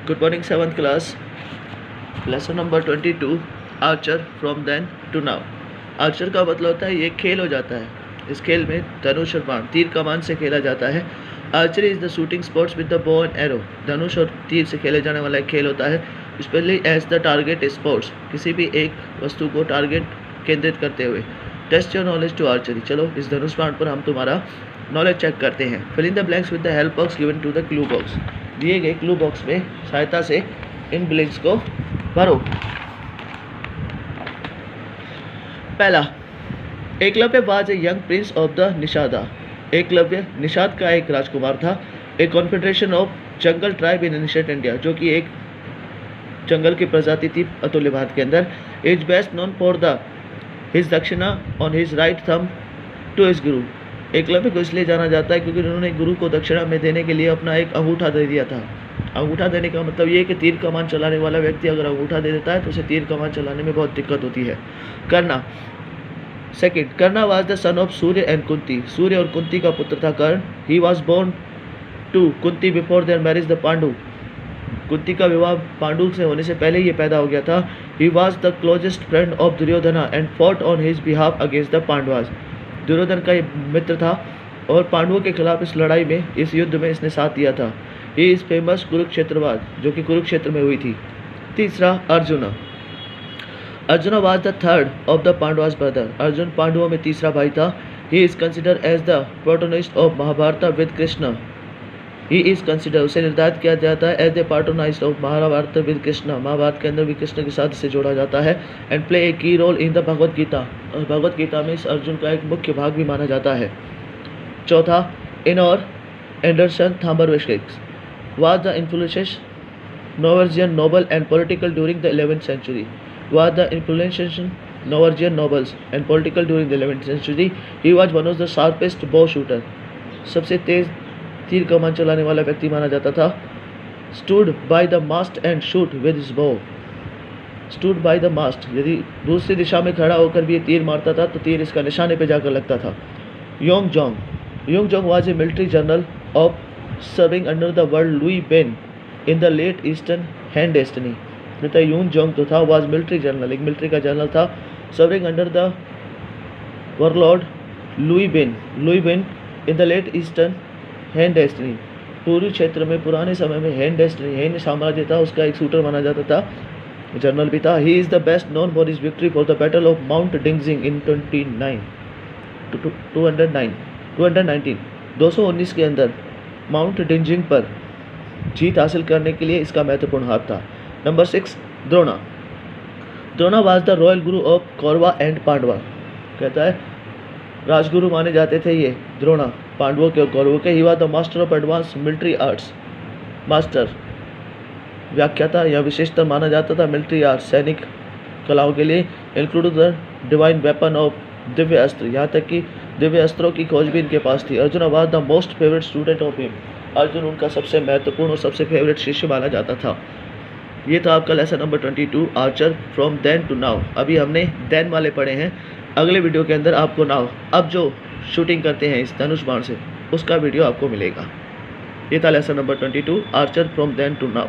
Good morning 7th class. Lesson number 22 archer from then to now. Archer का मतलब होता है ये खेल हो जाता है। इस खेल में धनुष और बाण तीर कमान से खेला जाता है। Archery is the shooting sports with the bow and arrow. धनुष और तीर से खेले जाने वाला एक खेल होता है। Specially as the target sports, किसी भी एक वस्तु को टारगेट केंद्रित करते हुए। Test your knowledge to archery. चलो इस धनुष बाण पर हम तुम्हारा नॉलेज चेक करते हैं। Fill in the blanks with the help box given to the clue box. दिए गए क्लू बॉक्स में सहायता से इन ब्लैंक्स को भरो। पहला, Eklavya was a young prince of the Nishada. Eklavya Nishad का एक राजकुमार था। A confederation of jungle tribe in ancient India, जो कि एक जंगल की प्रजाति थी अतुल्य भारत के अंदर। Is best known for the his dakshina on his right thumb to his guru. Eklavya को इसलिए जाना जाता है क्योंकि उन्होंने गुरु को दक्षिणा में देने के लिए अपना एक अंगूठा दे दिया था। अंगूठा देने का मतलब ये कि तीर कमान चलाने वाला व्यक्ति अगर अंगूठा दे देता है तो उसे तीर कमान चलाने में बहुत दिक्कत होती है। Karna, second, Karna was the son of Surya and Kunti. Surya और कुंती का पुत्र था Karna. He was born to Kunti before their marriage the Pandu. Kunti का विवाह पांडु से होने से पहले ये पैदा हो गया था। He was the closest friend of Duryodhana and fought on his behalf against the Pandavas. Duryodhan का ये मित्र था और पांडवों के खिलाफ इस लड़ाई में, इस युद्ध में इसने साथ दिया था। ही इज फेमस कुरुक्षेत्रवाद, जो कि कुरुक्षेत्र में हुई थी। तीसरा, Arjun. Arjun was the third of the Pandavas brother. Arjun पांडवों में तीसरा भाई था। He is consider as the protagonist of Mahabharata with Krishna. He is consider, उसे निर्धारित किया जाता है as the protagonist of Mahabharata with Krishna. Mahabharata के अंदर भी कृष्ण के साथ इसे जोड़ा जाता है। And play a key role in the Bhagavad Gita, और भगवद गीता में इस अर्जुन का एक मुख्य भाग भी माना जाता है। चौथा, इन और Anderson थांबरवेस्किक्स was the influential Norwegian noble and political during the 11th century. Was the influential Norwegian nobles and political during the 11th century. He was one of the sharpest bow shooter. सबसे तेज तीर कमान चलाने वाला व्यक्ति माना जाता था। Stood by the mast and shoot with his bow. Stood by the mast, यदि दूसरी दिशा में खड़ा होकर भी ये तीर मारता था तो तीर इसका निशाने पे जाकर लगता था। Yong was a military general of serving under the world Louis Ben in the late Eastern hand destiny. मतलब यून जोंग तो था, was military general, एक मिलिट्री का जनरल था। serving under the warlord Louis Ben in the late Eastern hand destiny, पूर्वी क्षेत्र में पुराने समय में हैंड डेस्टिनी, हैंड साम्राज्य था, उसका एक शूटर माना जाता था, जनरल भी था। he is the best known for his victory for the battle of Mount Dingzing in 219 के अंदर माउंट डिंजिंग पर जीत हासिल करने के लिए इसका महत्वपूर्ण हाथ था। Number 6, Drona was the royal Guru of Kaurava and पांडवा। कहता है राजगुरु माने जाते थे ये द्रोणा, पांडवों के और कौरवों के। ही was the master of advance military arts. Master व्याख्याता या विशेषतर माना जाता था मिलिट्री आर्ट्स, सैनिक कलाओं के लिए। Include the divine weapon of, Divya अस्त्र, यहाँ तक कि दिव्य अस्त्रों की खोज भी इनके पास थी। Arjun was the most favourite student of him. Arjun उनका सबसे महत्वपूर्ण और सबसे फेवरेट शिष्य माना जाता था। ये था आपका lesson number 22 archer from then to now. अभी हमने देन वाले पढ़े हैं। अगले वीडियो के अंदर आपको नाउ, अब जो शूटिंग करते हैं इस धनुष बाण से, उसका वीडियो आपको मिलेगा। ये था lesson number 22 archer from then to now.